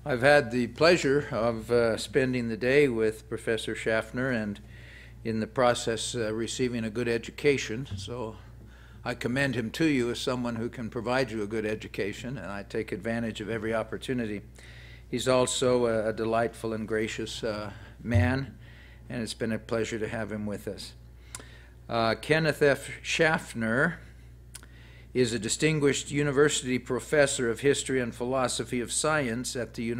I've had the pleasure of spending the day with Professor Schaffner and in the process receiving a good education. So I commend him to you as someone who can provide you a good education, and I take advantage of every opportunity. He's also a delightful and gracious man, and it's been a pleasure to have him with us. Kenneth F. Schaffner is a distinguished university professor of history and philosophy of science at the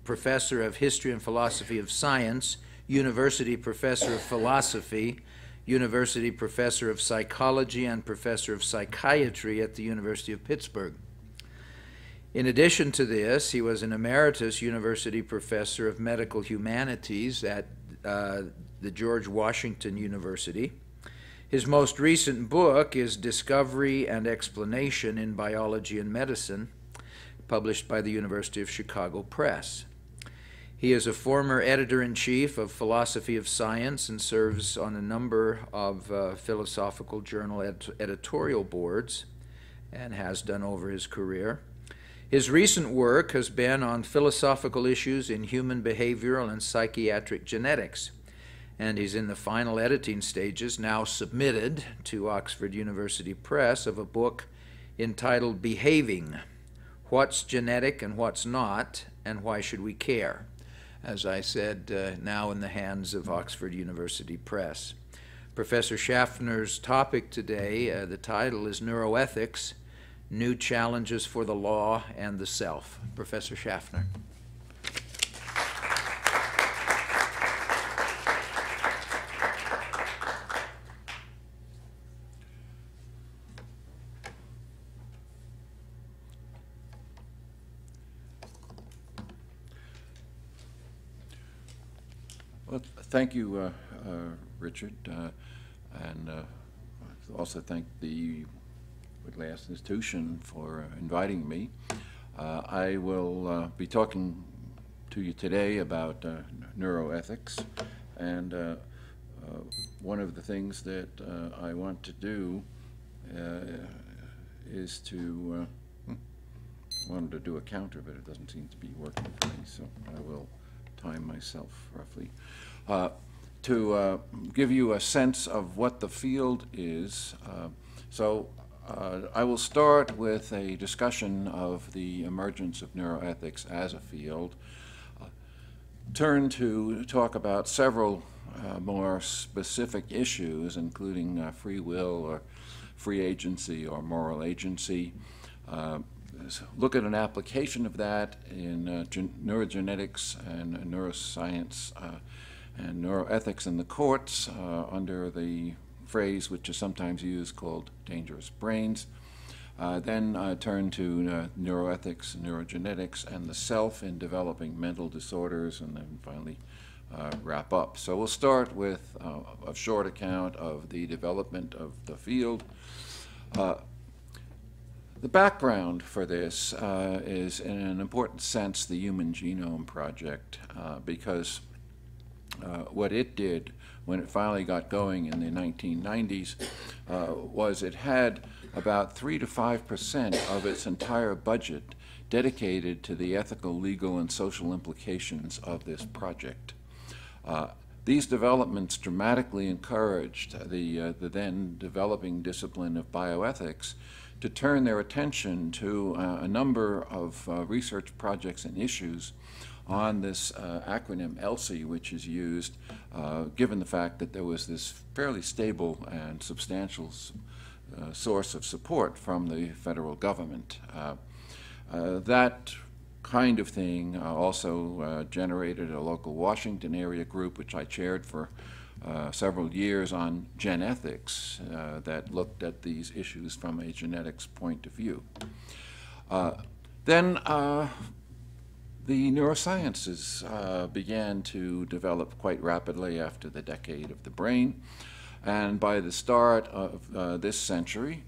professor of history and philosophy of science, university professor of philosophy, university professor of psychology, and professor of psychiatry at the University of Pittsburgh. In addition to this, he was an emeritus university professor of medical humanities at the George Washington University. His most recent book is Discovery and Explanation in Biology and Medicine, published by the University of Chicago Press. He is a former editor-in-chief of Philosophy of Science and serves on a number of philosophical journal editorial boards and has done over his career. His recent work has been on philosophical issues in human behavioral and psychiatric genetics, and he's in the final editing stages, now submitted to Oxford University Press, of a book entitled Behaving: What's Genetic and What's Not, and Why Should We Care? As I said, now in the hands of Oxford University Press. Professor Schaffner's topic today, the title is Neuroethics: New Challenges for the Law and the Self. Professor Schaffner. Well, thank you, Richard, and also thank the Wheatley Institution for inviting me. I will be talking to you today about neuroethics, and one of the things that I want to do is to wanted to do a counter, but it doesn't seem to be working for me, so I will time myself roughly. To give you a sense of what the field is, I will start with a discussion of the emergence of neuroethics as a field, turn to talk about several more specific issues, including free will or free agency or moral agency, look at an application of that in neurogenetics and neuroscience and neuroethics in the courts under the phrase which is sometimes used called dangerous brains. Then turn to neuroethics, neurogenetics, and the self in developing mental disorders, and then finally wrap up. So we'll start with a short account of the development of the field. The background for this is, in an important sense, the Human Genome Project, because what it did when it finally got going in the 1990s was it had about 3 to 5% of its entire budget dedicated to the ethical, legal, and social implications of this project. These developments dramatically encouraged the then developing discipline of bioethics to turn their attention to a number of research projects and issues on this acronym ELSI, which is used given the fact that there was this fairly stable and substantial source of support from the federal government. That kind of thing also generated a local Washington area group, which I chaired for several years, on genethics that looked at these issues from a genetics point of view. Then the neurosciences began to develop quite rapidly after the decade of the brain, and by the start of this century,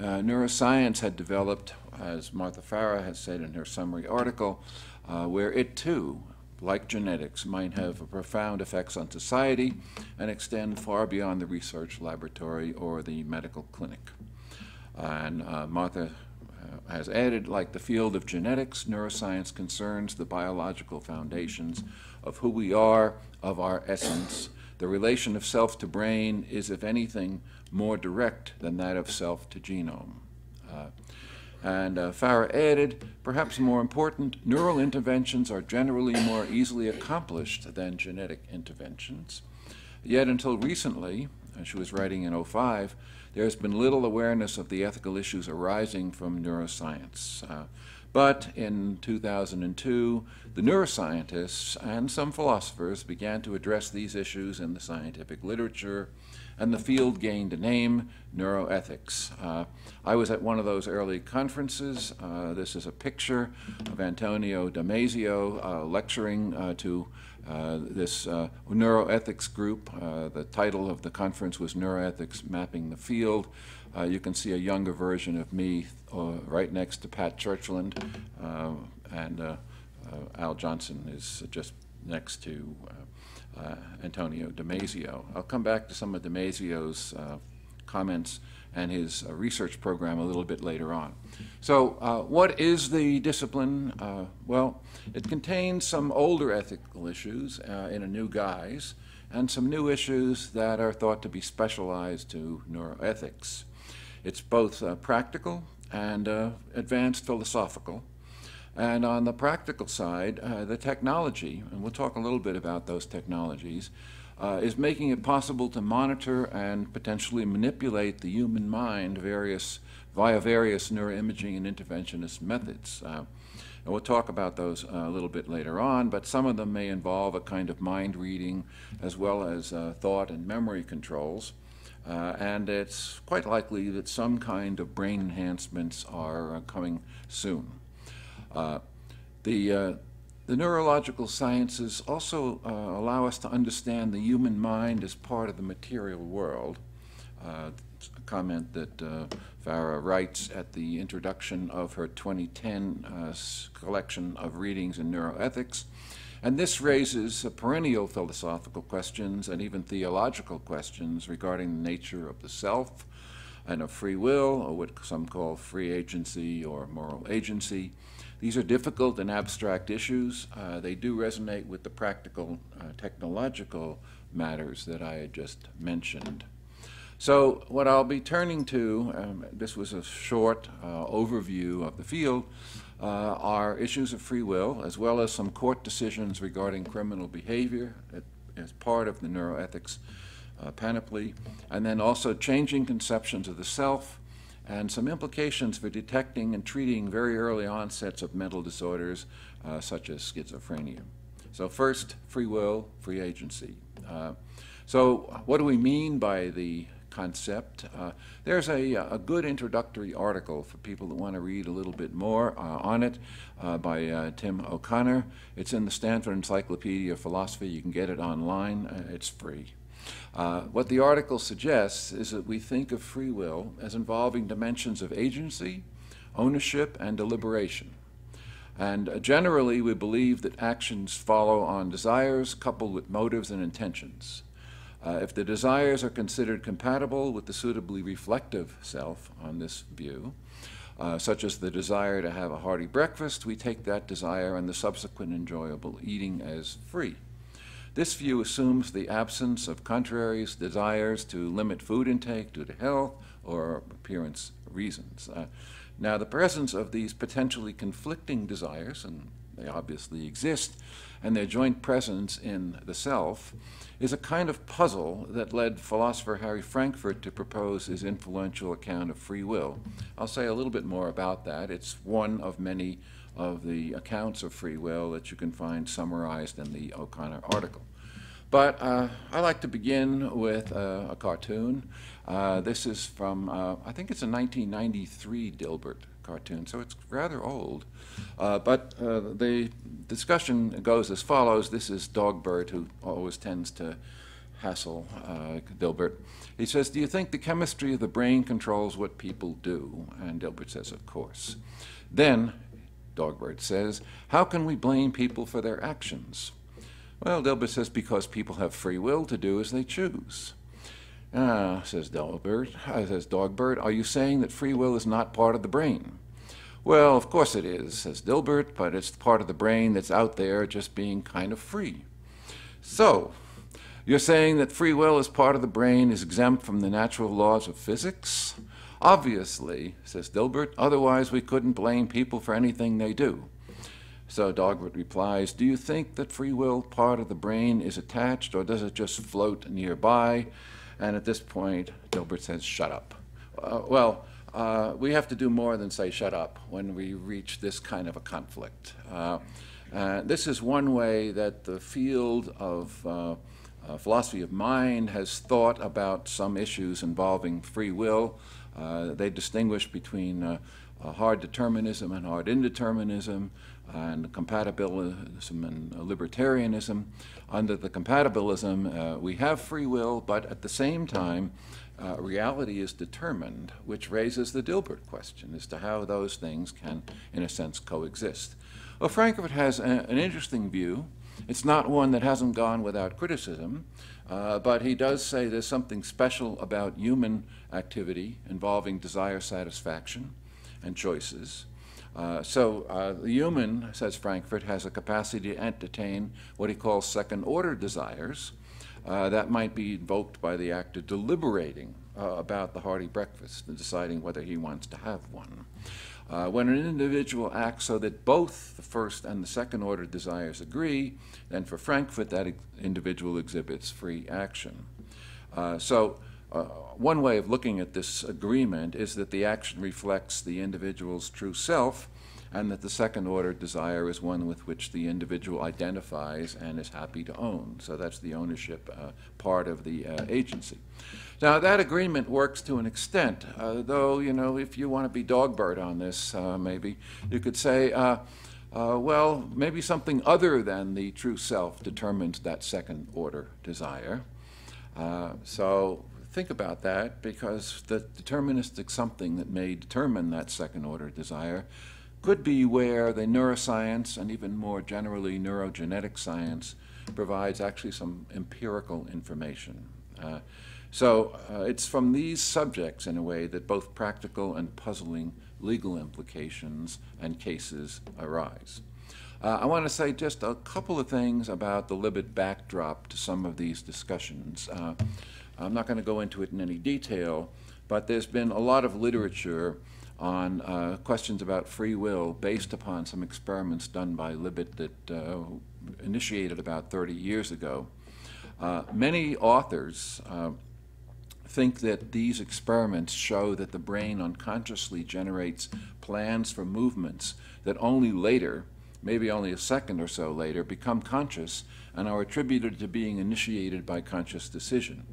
neuroscience had developed, as Martha Farah has said in her summary article, where it too, like genetics, might have profound effects on society and extend far beyond the research laboratory or the medical clinic. And Martha has added, like the field of genetics, neuroscience concerns the biological foundations of who we are, of our essence. The relation of self to brain is, if anything, more direct than that of self to genome. And Farah added, perhaps more important, neural interventions are generally more easily accomplished than genetic interventions. Yet until recently, she was writing in 2005, there has been little awareness of the ethical issues arising from neuroscience. But in 2002, the neuroscientists and some philosophers began to address these issues in the scientific literature, and the field gained a name, Neuroethics. I was at one of those early conferences. This is a picture of Antonio Damasio lecturing to this neuroethics group. The title of the conference was Neuroethics Mapping the Field. You can see a younger version of me right next to Pat Churchland, and Al Johnson is just next to Antonio Damasio. I'll come back to some of Damasio's comments and his research program a little bit later on. So what is the discipline? Well, it contains some older ethical issues in a new guise, and some new issues that are thought to be specialized to neuroethics. It's both practical and advanced philosophical. And on the practical side, the technology, and we'll talk a little bit about those technologies, is making it possible to monitor and potentially manipulate the human mind via various neuroimaging and interventionist methods. And we'll talk about those a little bit later on, but some of them may involve a kind of mind reading as well as thought and memory controls. And it's quite likely that some kind of brain enhancements are coming soon. The neurological sciences also allow us to understand the human mind as part of the material world. A comment that Farah writes at the introduction of her 2010 collection of readings in neuroethics. And this raises perennial philosophical questions and even theological questions regarding the nature of the self and of free will, or what some call free agency or moral agency. These are difficult and abstract issues. They do resonate with the practical technological matters that I had just mentioned. So what I'll be turning to, this was a short overview of the field, are issues of free will, as well as some court decisions regarding criminal behavior as part of the neuroethics panoply, and then also changing conceptions of the self, and some implications for detecting and treating very early onsets of mental disorders such as schizophrenia. So first, free will, free agency. So what do we mean by the concept? There's a good introductory article for people that want to read a little bit more on it by Tim O'Connor. It's in the Stanford Encyclopedia of Philosophy. You can get it online. It's free. What the article suggests is that we think of free will as involving dimensions of agency, ownership, and deliberation. And generally, we believe that actions follow on desires coupled with motives and intentions. If the desires are considered compatible with the suitably reflective self on this view, such as the desire to have a hearty breakfast, we take that desire and the subsequent enjoyable eating as free. This view assumes the absence of contraries, desires to limit food intake due to health or appearance reasons. Now, the presence of these potentially conflicting desires, and they obviously exist, and their joint presence in the self, is a kind of puzzle that led philosopher Harry Frankfurt to propose his influential account of free will. I'll say a little bit more about that. It's one of many of the accounts of free will that you can find summarized in the O'Connor article. But I like to begin with a cartoon. This is from, I think it's a 1993 Dilbert cartoon, so it's rather old. But the discussion goes as follows. This is Dogbert, who always tends to hassle Dilbert. He says, "Do you think the chemistry of the brain controls what people do?" And Dilbert says, "Of course." Then Dogbert says, "How can we blame people for their actions?" Well, Dilbert says, "Because people have free will to do as they choose." Says Dogbert, "Are you saying that free will is not part of the brain?" Well, of course it is, says Dilbert, but it's the part of the brain that's out there just being kind of free. So, you're saying that free will as part of the brain is exempt from the natural laws of physics? Obviously, says Dilbert, otherwise we couldn't blame people for anything they do. So Dilbert replies, do you think that free will part of the brain is attached, or does it just float nearby? And at this point, Dilbert says, shut up. We have to do more than say shut up when we reach this kind of a conflict. This is one way that the field of philosophy of mind has thought about some issues involving free will. They distinguish between hard determinism and hard indeterminism, and compatibilism and libertarianism. Under the compatibilism, we have free will, but at the same time, reality is determined, which raises the Dilbert question as to how those things can, in a sense, coexist. Well, Frankfurt has an interesting view. It's not one that hasn't gone without criticism, but he does say there's something special about human activity involving desire satisfaction and choices. The human, says Frankfurt, has a capacity to entertain what he calls second-order desires that might be invoked by the act of deliberating about the hearty breakfast and deciding whether he wants to have one. When an individual acts so that both the first and the second-order desires agree, then for Frankfurt that individual exhibits free action. One way of looking at this agreement is that the action reflects the individual's true self, and that the second-order desire is one with which the individual identifies and is happy to own. So that's the ownership part of the agency. Now, that agreement works to an extent, though, you know, if you want to be Dogbert on this, maybe, you could say, well, maybe something other than the true self determines that second-order desire. Think about that, because the deterministic something that may determine that second-order desire could be where the neuroscience, and even more generally neurogenetic science, provides actually some empirical information. It's from these subjects, in a way, that both practical and puzzling legal implications and cases arise. I want to say just a couple of things about the Libet backdrop to some of these discussions. I'm not going to go into it in any detail, but there's been a lot of literature on questions about free will based upon some experiments done by Libet that initiated about 30 years ago. Many authors think that these experiments show that the brain unconsciously generates plans for movements that only later, maybe only a second or so later, become conscious and are attributed to being initiated by conscious decision.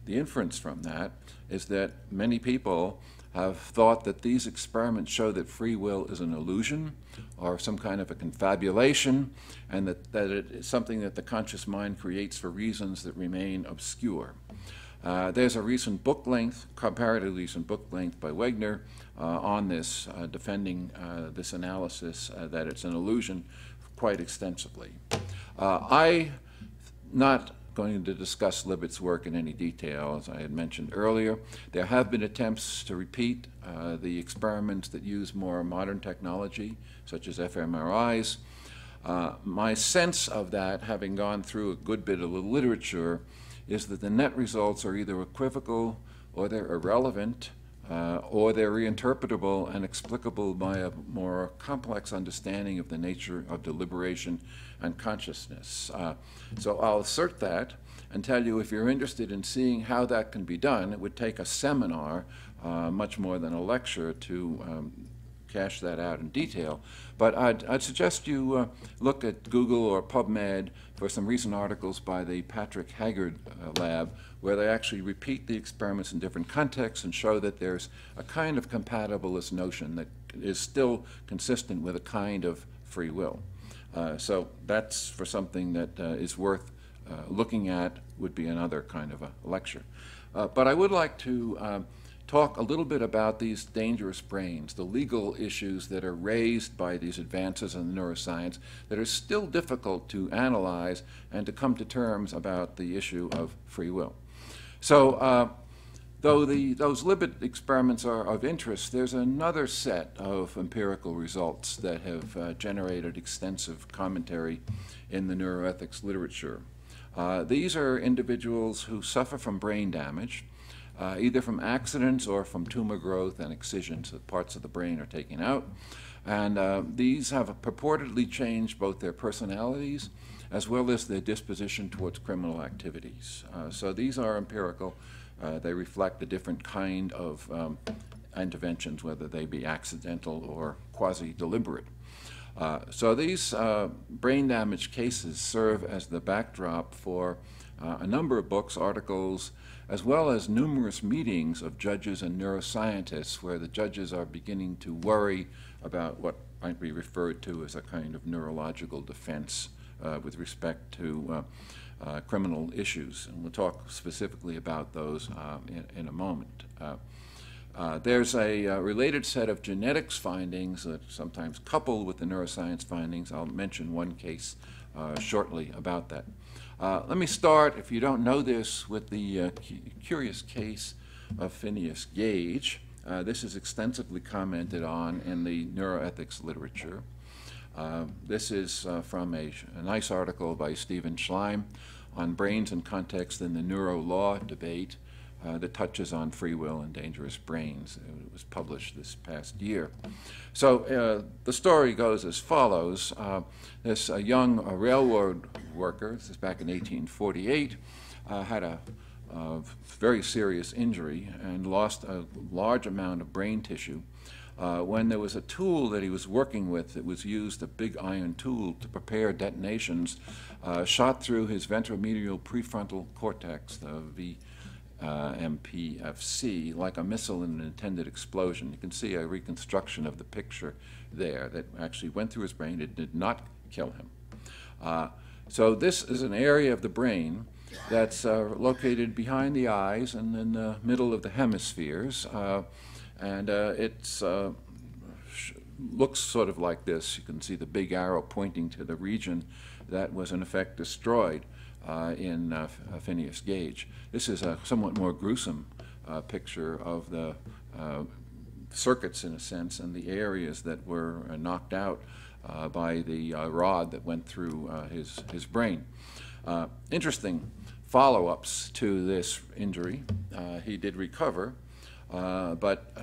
The inference from that is that many people have thought that these experiments show that free will is an illusion or some kind of a confabulation, and that it is something that the conscious mind creates for reasons that remain obscure. There's a recent book length, comparatively recent book length by Wegner on this, defending this analysis that it's an illusion quite extensively. I'm not going to discuss Libet's work in any detail, as I had mentioned earlier. There have been attempts to repeat the experiments that use more modern technology, such as fMRIs. My sense of that, having gone through a good bit of the literature, is that the net results are either equivocal, or they're irrelevant, or they're reinterpretable and explicable by a more complex understanding of the nature of deliberation and consciousness. So I'll assert that and tell you, if you're interested in seeing how that can be done, it would take a seminar, much more than a lecture, to cash that out in detail. But I'd suggest you look at Google or PubMed for some recent articles by the Patrick Haggard lab, where they actually repeat the experiments in different contexts and show that there's a kind of compatibilist notion that is still consistent with a kind of free will. So that's for something that is worth looking at, would be another kind of a lecture. But I would like to talk a little bit about these dangerous brains, the legal issues that are raised by these advances in neuroscience that are still difficult to analyze and to come to terms about the issue of free will. So Though those lipid experiments are of interest, there's another set of empirical results that have generated extensive commentary in the neuroethics literature. These are individuals who suffer from brain damage, either from accidents or from tumor growth and excisions, that parts of the brain are taken out. And these have purportedly changed both their personalities as well as their disposition towards criminal activities. So these are empirical. They reflect a different kind of interventions, whether they be accidental or quasi-deliberate. So these brain damage cases serve as the backdrop for a number of books, articles, as well as numerous meetings of judges and neuroscientists where the judges are beginning to worry about what might be referred to as a kind of neurological defense with respect to criminal issues. And we'll talk specifically about those in a moment. There's a related set of genetics findings that sometimes couple with the neuroscience findings. I'll mention one case shortly about that. Let me start, if you don't know this, with the curious case of Phineas Gage. This is extensively commented on in the neuroethics literature. This is from a nice article by Stephen Schleim on brains and context in the neuro-law debate that touches on free will and dangerous brains. It was published this past year. So the story goes as follows. This young railroad worker, this is back in 1848, had a very serious injury and lost a large amount of brain tissue. When there was a tool that he was working with that was used, a big iron tool to prepare detonations, shot through his ventromedial prefrontal cortex, the MPFC, like a missile in an intended explosion. You can see a reconstruction of the picture there that actually went through his brain. It did not kill him. So this is an area of the brain that's located behind the eyes and in the middle of the hemispheres. And it looks sort of like this. You can see the big arrow pointing to the region that was in effect destroyed in Phineas Gage. This is a somewhat more gruesome picture of the circuits, in a sense, and the areas that were knocked out by the rod that went through his brain. Interesting follow-ups to this injury. He did recover, but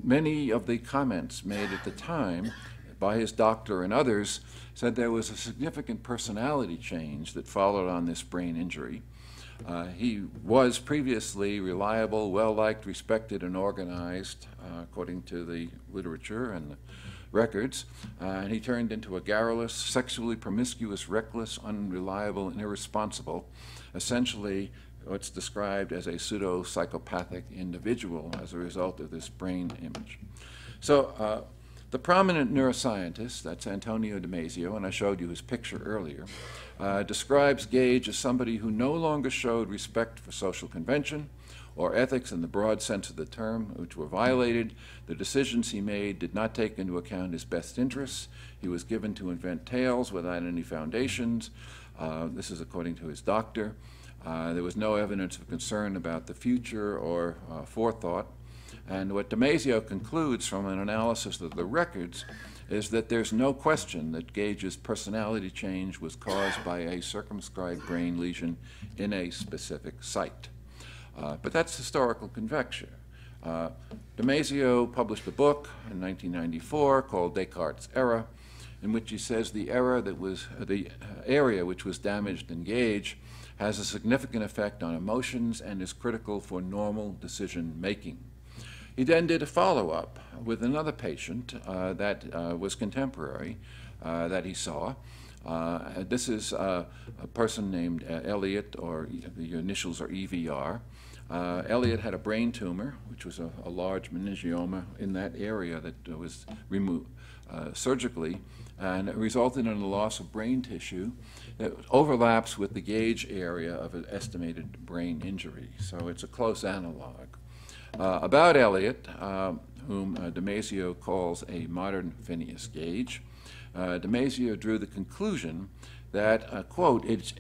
many of the comments made at the time by his doctor and others said there was a significant personality change that followed on this brain injury. He was previously reliable, well-liked, respected, and organized, according to the literature and the records, and he turned into a garrulous, sexually promiscuous, reckless, unreliable, and irresponsible, essentially what's described as a pseudo-psychopathic individual as a result of this brain image. So the prominent neuroscientist, that's Antonio Damasio, and I showed you his picture earlier, describes Gage as somebody who no longer showed respect for social convention or ethics in the broad sense of the term, which were violated. The decisions he made did not take into account his best interests. He was given to invent tales without any foundations. This is according to his doctor. There was no evidence of concern about the future or forethought. And what Damasio concludes from an analysis of the records is that there's no question that Gage's personality change was caused by a circumscribed brain lesion in a specific site. But that's historical conjecture. Damasio published a book in 1994 called Descartes' Error, in which he says the area which was damaged in Gage has a significant effect on emotions and is critical for normal decision making. He then did a follow-up with another patient that was contemporary that he saw. This is a person named Elliot, or the initials are EVR. Elliot had a brain tumor, which was a large meningioma in that area that was removed surgically, and it resulted in a loss of brain tissue that overlaps with the Gage area of an estimated brain injury. So it's a close analog. About Elliot, whom Damasio calls a modern Phineas Gage, Damasio drew the conclusion that, quote, it's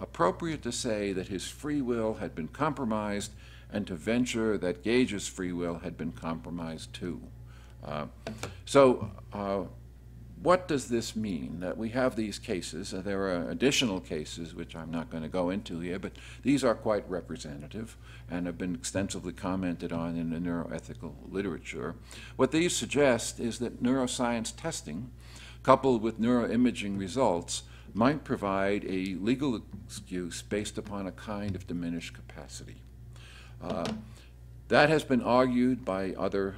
appropriate to say that his free will had been compromised and to venture that Gage's free will had been compromised too. What does this mean? That we have these cases. There are additional cases, which I'm not going to go into here, but these are quite representative and have been extensively commented on in the neuroethical literature. What these suggest is that neuroscience testing, coupled with neuroimaging results, might provide a legal excuse based upon a kind of diminished capacity. That has been argued by other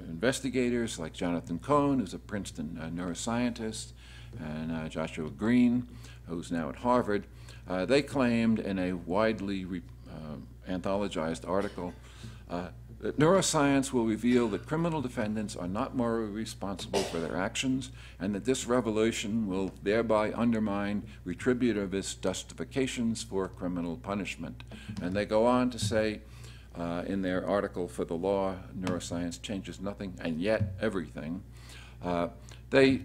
investigators like Jonathan Cohn, who's a Princeton neuroscientist, and Joshua Green, who's now at Harvard. They claimed in a widely anthologized article that neuroscience will reveal that criminal defendants are not morally responsible for their actions, and that this revelation will thereby undermine retributivist justifications for criminal punishment. And they go on to say, in their article for the law, Neuroscience Changes Nothing and Yet Everything, they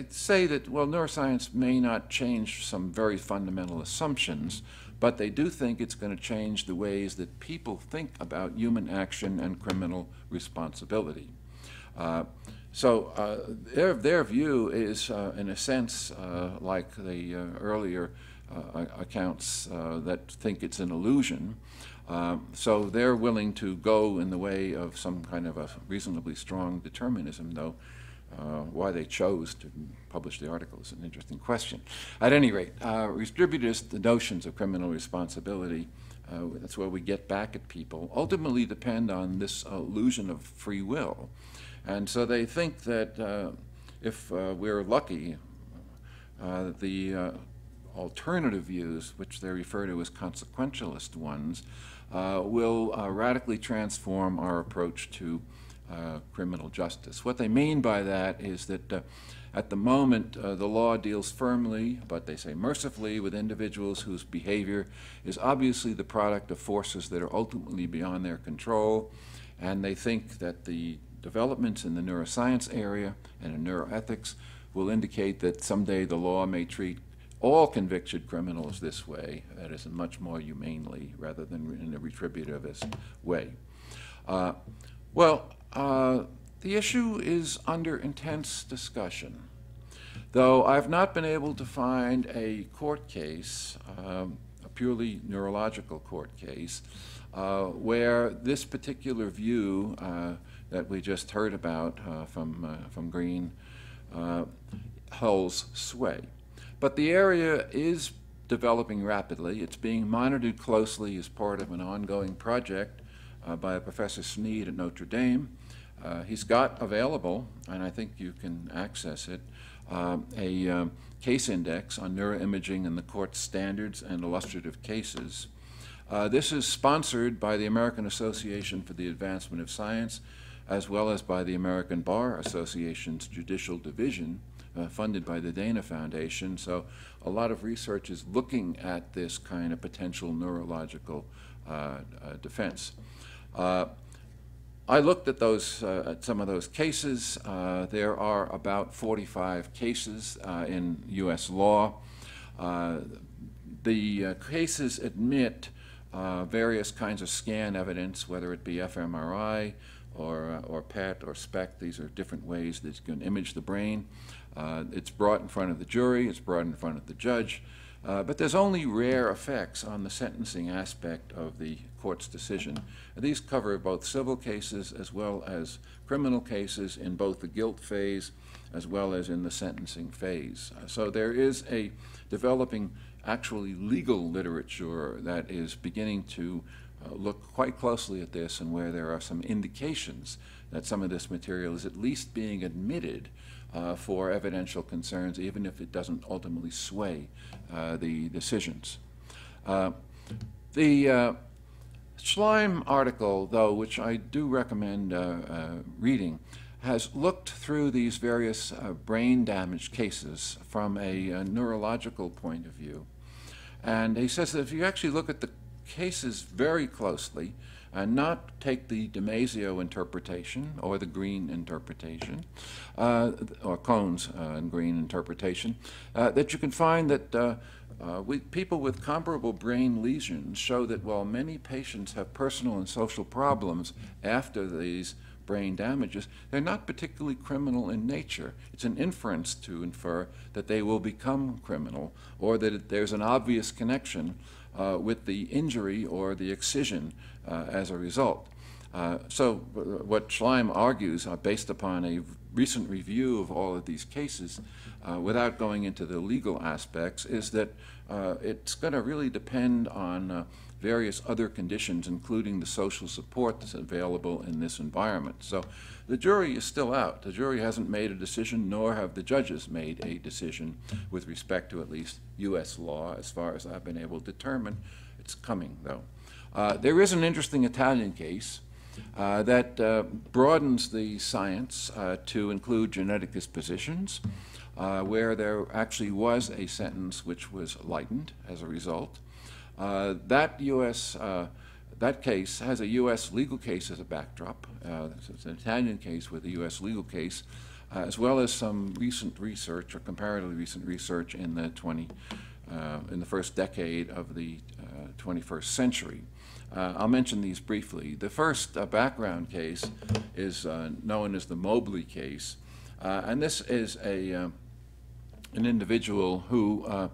say that, well, neuroscience may not change some very fundamental assumptions, but they do think it's going to change the ways that people think about human action and criminal responsibility. Their view is, in a sense, like the earlier accounts that think it's an illusion. So they're willing to go in the way of some kind of a reasonably strong determinism, though why they chose to publish the article is an interesting question. At any rate, retributivist notions of criminal responsibility, that's where we get back at people, ultimately depend on this illusion of free will. And so they think that if we're lucky, the alternative views, which they refer to as consequentialist ones, will radically transform our approach to criminal justice. What they mean by that is that at the moment the law deals firmly, but they say mercifully, with individuals whose behavior is obviously the product of forces that are ultimately beyond their control, and they think that the developments in the neuroscience area and in neuroethics will indicate that someday the law may treat all convicted criminals this way, that is, much more humanely rather than in a retributivist way. The issue is under intense discussion, though I've not been able to find a court case, a purely neurological court case, where this particular view that we just heard about from Green holds sway. But the area is developing rapidly. It's being monitored closely as part of an ongoing project by Professor Sneed at Notre Dame. He's got available, and I think you can access it, a case index on neuroimaging and the court's standards and illustrative cases. This is sponsored by the American Association for the Advancement of Science, as well as by the American Bar Association's Judicial Division, funded by the Dana Foundation. So a lot of research is looking at this kind of potential neurological defense. I looked at those, at some of those cases. There are about 45 cases in U.S. law. The cases admit various kinds of scan evidence, whether it be fMRI or PET or SPECT. These are different ways that you can image the brain. It's brought in front of the jury, it's brought in front of the judge, but there's only rare effects on the sentencing aspect of the court's decision. These cover both civil cases as well as criminal cases in both the guilt phase as well as in the sentencing phase. So there is a developing actually legal literature that is beginning to look quite closely at this, and where there are some indications that some of this material is at least being admitted for evidential concerns, even if it doesn't ultimately sway the decisions. The Schleim article, though, which I do recommend reading, has looked through these various brain damage cases from a neurological point of view. And he says that if you actually look at the cases very closely, and not take the Damasio interpretation or the Green interpretation, or Cohn's and Green interpretation, that you can find that people with comparable brain lesions show that while many patients have personal and social problems after these brain damages, they're not particularly criminal in nature. It's an inference to infer that they will become criminal, or that there's an obvious connection with the injury or the excision as a result. So what Schleim argues, based upon a recent review of all of these cases, without going into the legal aspects, is that it's going to really depend on various other conditions, including the social support that's available in this environment. So the jury is still out. The jury hasn't made a decision, nor have the judges made a decision with respect to at least U.S. law, as far as I've been able to determine. It's coming, though. There is an interesting Italian case that broadens the science to include genetic dispositions, where there actually was a sentence which was lightened as a result. That case has a U.S. legal case as a backdrop. It's an Italian case with a U.S. legal case, as well as some recent research, or comparatively recent research, in the first decade of the 21st century. I'll mention these briefly. The first background case is known as the Mobley case, and this is an individual who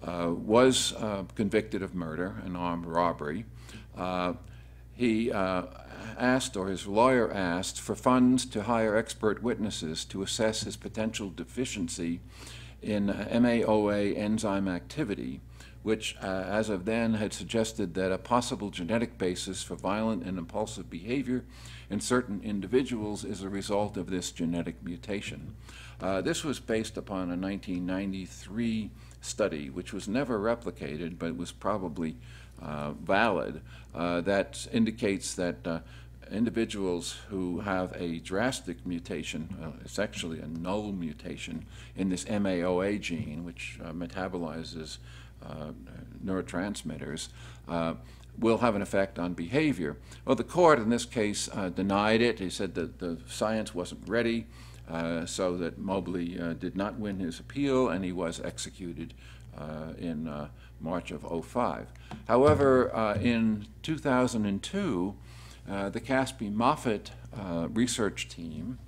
was convicted of murder and armed robbery. He asked, or his lawyer asked, for funds to hire expert witnesses to assess his potential deficiency in MAOA enzyme activity, which, as of then, had suggested that a possible genetic basis for violent and impulsive behavior in certain individuals is a result of this genetic mutation. This was based upon a 1993 study, which was never replicated, but was probably valid, that indicates that individuals who have a drastic mutation, it's actually a null mutation in this MAOA gene, which metabolizes neurotransmitters, will have an effect on behavior. Well, the court in this case denied it. He said that the science wasn't ready, so that Mobley did not win his appeal, and he was executed in March of '05. However, in 2002, the Caspi-Moffitt research team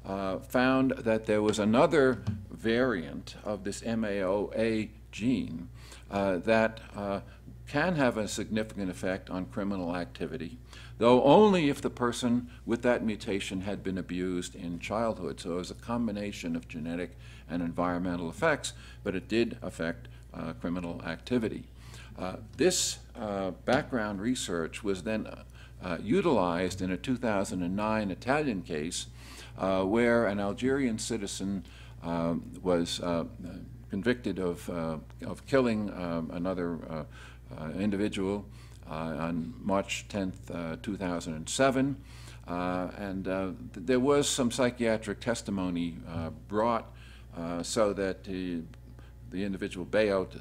found that there was another variant of this MAOA gene that can have a significant effect on criminal activity, though only if the person with that mutation had been abused in childhood. So it was a combination of genetic and environmental effects, but it did affect criminal activity. This background research was then utilized in a 2009 Italian case where an Algerian citizen was convicted of killing another individual on March 10th, 2007. And there was some psychiatric testimony brought so that the individual Bayot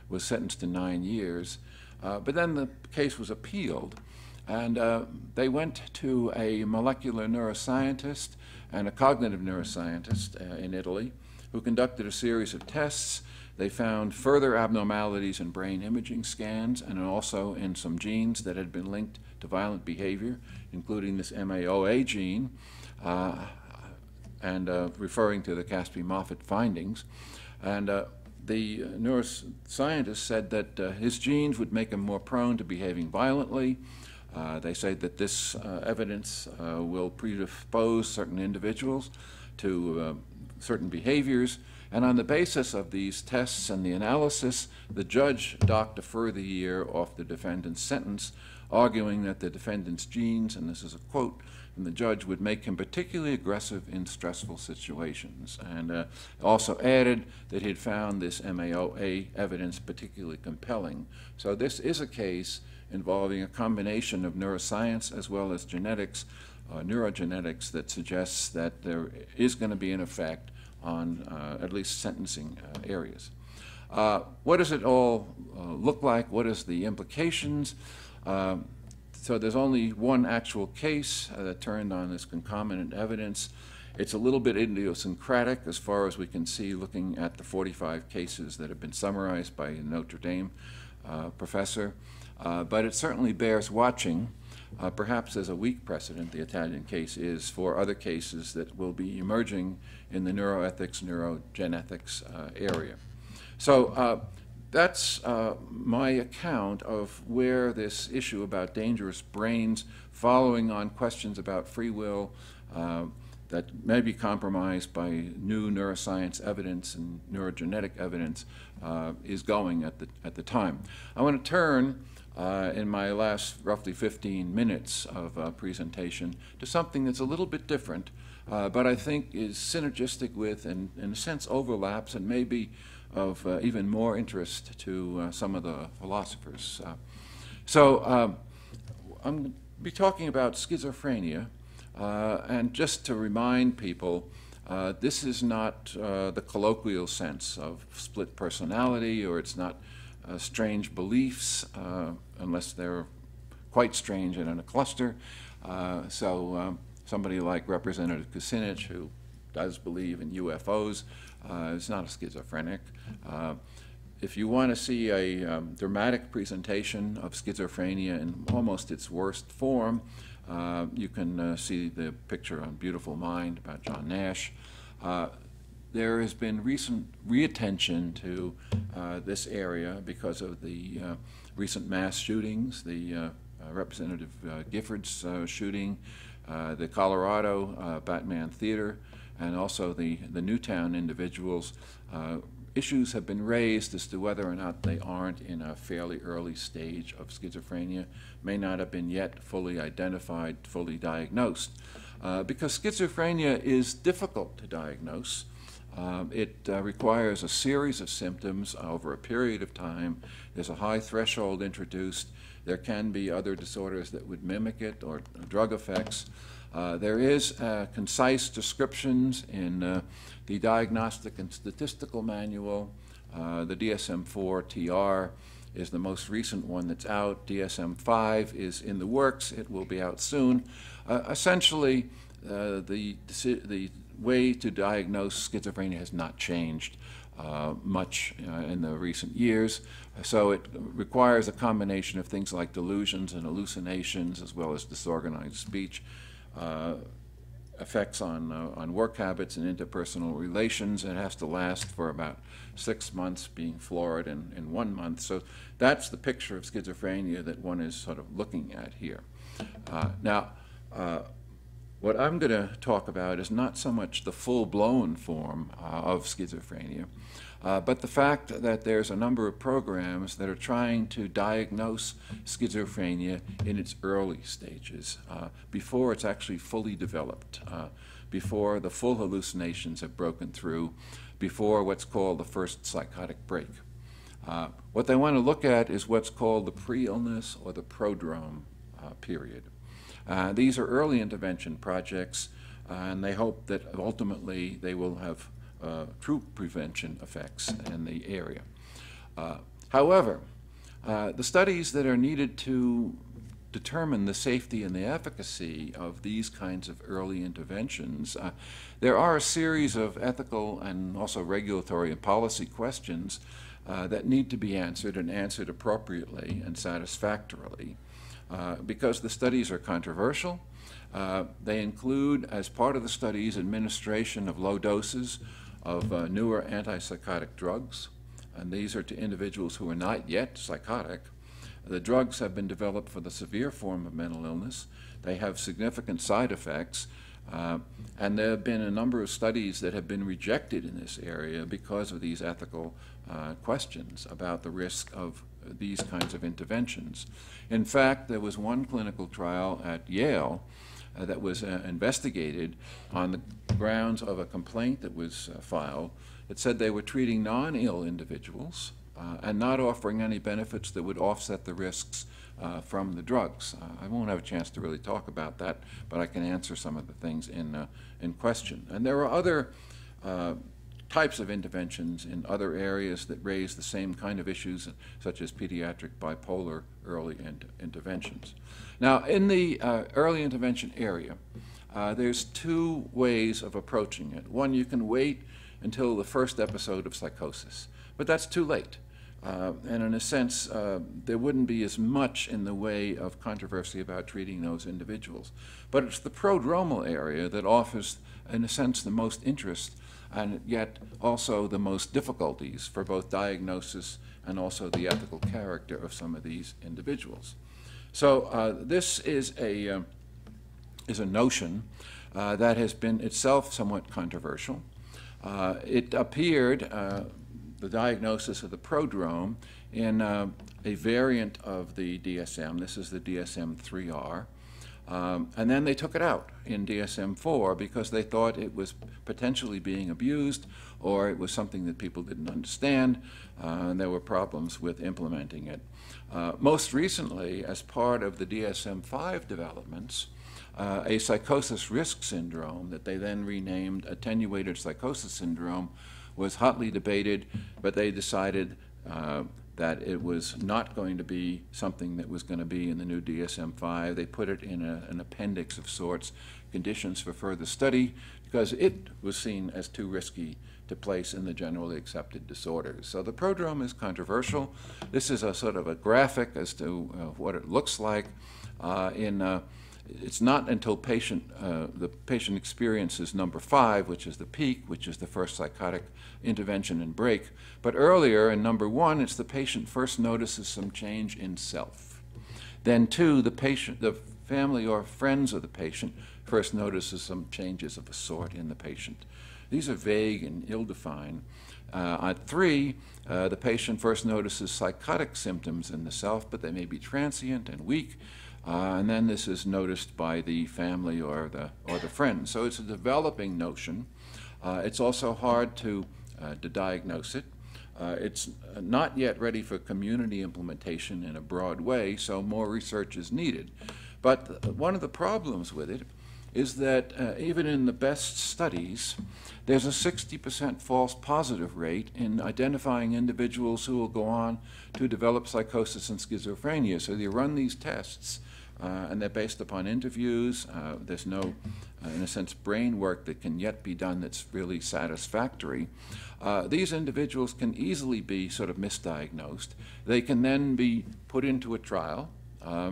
was sentenced to 9 years. But then the case was appealed, and they went to a molecular neuroscientist and a cognitive neuroscientist in Italy, who conducted a series of tests. They found further abnormalities in brain imaging scans and also in some genes that had been linked to violent behavior, including this MAOA gene, and referring to the Caspi-Moffitt findings. And the neuroscientist said that his genes would make him more prone to behaving violently. They say that this evidence will predispose certain individuals to certain behaviors, and on the basis of these tests and the analysis, the judge docked a further year off the defendant's sentence, arguing that the defendant's genes, and this is a quote from the judge, would make him particularly aggressive in stressful situations, and also added that he had found this MAOA evidence particularly compelling. So this is a case involving a combination of neuroscience as well as genetics, neurogenetics, that suggests that there is going to be an effect on at least sentencing areas. What does it all look like? What is the implications? So there's only one actual case that turned on this concomitant evidence. It's a little bit idiosyncratic as far as we can see looking at the 45 cases that have been summarized by a Notre Dame professor, but it certainly bears watching. Perhaps as a weak precedent, the Italian case is for other cases that will be emerging in the neuroethics, neurogenetics area. So that's my account of where this issue about dangerous brains, following on questions about free will that may be compromised by new neuroscience evidence and neurogenetic evidence, is going at the time. I want to turn in my last roughly 15 minutes of presentation to something that's a little bit different, but I think is synergistic with and in a sense overlaps and maybe of even more interest to some of the philosophers. So I'm going to be talking about schizophrenia, and just to remind people, this is not the colloquial sense of split personality, or it's not strange beliefs, unless they're quite strange and in a cluster. Somebody like Representative Kucinich, who does believe in UFOs, is not a schizophrenic. If you want to see a dramatic presentation of schizophrenia in almost its worst form, you can see the picture on Beautiful Mind about John Nash. There has been recent reattention to this area because of the recent mass shootings, the Representative Gifford's shooting, the Colorado Batman Theater, and also the Newtown individuals. Issues have been raised as to whether or not they aren't in a fairly early stage of schizophrenia, may not have been yet fully identified, fully diagnosed. Because schizophrenia is difficult to diagnose. It requires a series of symptoms over a period of time. There's a high threshold introduced. There can be other disorders that would mimic it, or drug effects. There is concise descriptions in the Diagnostic and Statistical Manual. The DSM-4 TR is the most recent one that's out. DSM-5 is in the works. It will be out soon. Essentially, the way to diagnose schizophrenia has not changed much in the recent years. So it requires a combination of things like delusions and hallucinations, as well as disorganized speech, effects on work habits and interpersonal relations. It has to last for about 6 months, being florid in 1 month. So that's the picture of schizophrenia that one is sort of looking at here. What I'm going to talk about is not so much the full-blown form of schizophrenia, but the fact that there's a number of programs that are trying to diagnose schizophrenia in its early stages, before it's actually fully developed, before the full hallucinations have broken through, before what's called the first psychotic break. What they want to look at is what's called the pre-illness or the prodrome period. These are early intervention projects, and they hope that ultimately they will have true prevention effects in the area. However, the studies that are needed to determine the safety and the efficacy of these kinds of early interventions, there are a series of ethical and also regulatory and policy questions that need to be answered, and answered appropriately and satisfactorily. Because the studies are controversial. They include, as part of the studies, administration of low doses of newer antipsychotic drugs, and these are to individuals who are not yet psychotic. The drugs have been developed for the severe form of mental illness. They have significant side effects, and there have been a number of studies that have been rejected in this area because of these ethical questions about the risk of these kinds of interventions. In fact, there was one clinical trial at Yale that was investigated on the grounds of a complaint that was filed that said they were treating non-ill individuals and not offering any benefits that would offset the risks from the drugs. I won't have a chance to really talk about that, but I can answer some of the things in question. And there are other types of interventions in other areas that raise the same kind of issues, such as pediatric bipolar early interventions. Now, in the early intervention area, there's two ways of approaching it. One, you can wait until the first episode of psychosis, but that's too late. And in a sense, there wouldn't be as much in the way of controversy about treating those individuals. But it's the prodromal area that offers, in a sense, the most interest and yet also the most difficulties for both diagnosis and also the ethical character of some of these individuals. So this is a notion that has been itself somewhat controversial. It appeared, the diagnosis of the prodrome, in a variant of the DSM. This is the DSM-3R. And then they took it out in DSM-4 because they thought it was potentially being abused or it was something that people didn't understand, and there were problems with implementing it. Most recently, as part of the DSM-5 developments, a psychosis risk syndrome that they then renamed attenuated psychosis syndrome was hotly debated, but they decided that it was not going to be something that was going to be in the new DSM-5. They put it in an appendix of sorts, conditions for further study, because it was seen as too risky to place in the generally accepted disorders. So the prodrome is controversial. This is a sort of a graphic as to what it looks like. It's not until the patient experiences number 5, which is the peak, which is the first psychotic intervention and break. But earlier, in number 1, it's the patient first notices some change in self. Then 2, the family or friends of the patient first notices some changes of a sort in the patient. These are vague and ill-defined. At 3, the patient first notices psychotic symptoms in the self, but they may be transient and weak. And then this is noticed by the family or the friends. So it's a developing notion. It's also hard to diagnose it. It's not yet ready for community implementation in a broad way, so more research is needed. But one of the problems with it is that even in the best studies, there's a 60% false positive rate in identifying individuals who will go on to develop psychosis and schizophrenia. So they run these tests, and they're based upon interviews. There's no, in a sense, brain work that can yet be done that's really satisfactory. These individuals can easily be sort of misdiagnosed. They can then be put into a trial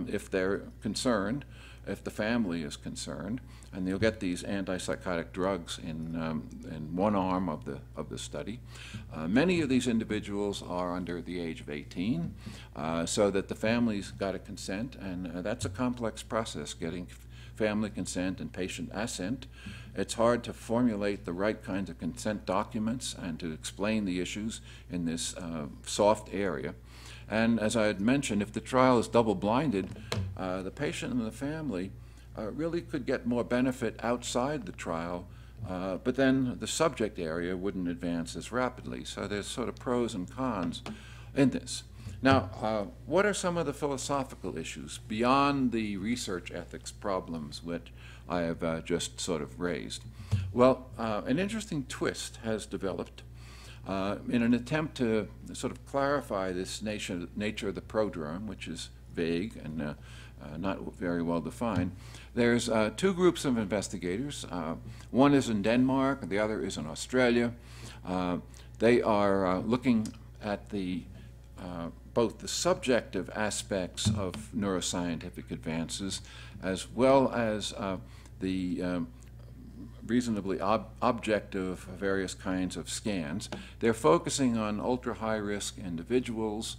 if they're concerned, if the family is concerned, and they'll get these antipsychotic drugs in one arm of the study. Many of these individuals are under the age of 18, so that the family's got to consent, and that's a complex process, getting family consent and patient assent. It's hard to formulate the right kinds of consent documents and to explain the issues in this soft area. And as I had mentioned, if the trial is double-blinded, the patient and the family really could get more benefit outside the trial, but then the subject area wouldn't advance as rapidly. So there's sort of pros and cons in this. Now, what are some of the philosophical issues beyond the research ethics problems which I have just sort of raised? Well, an interesting twist has developed in an attempt to sort of clarify this nature of the prodrome, which is vague and not very well defined. There's 2 groups of investigators. One is in Denmark, and the other is in Australia. They are looking at both the subjective aspects of neuroscientific advances as well as the reasonably objective various kinds of scans. They're focusing on ultra-high-risk individuals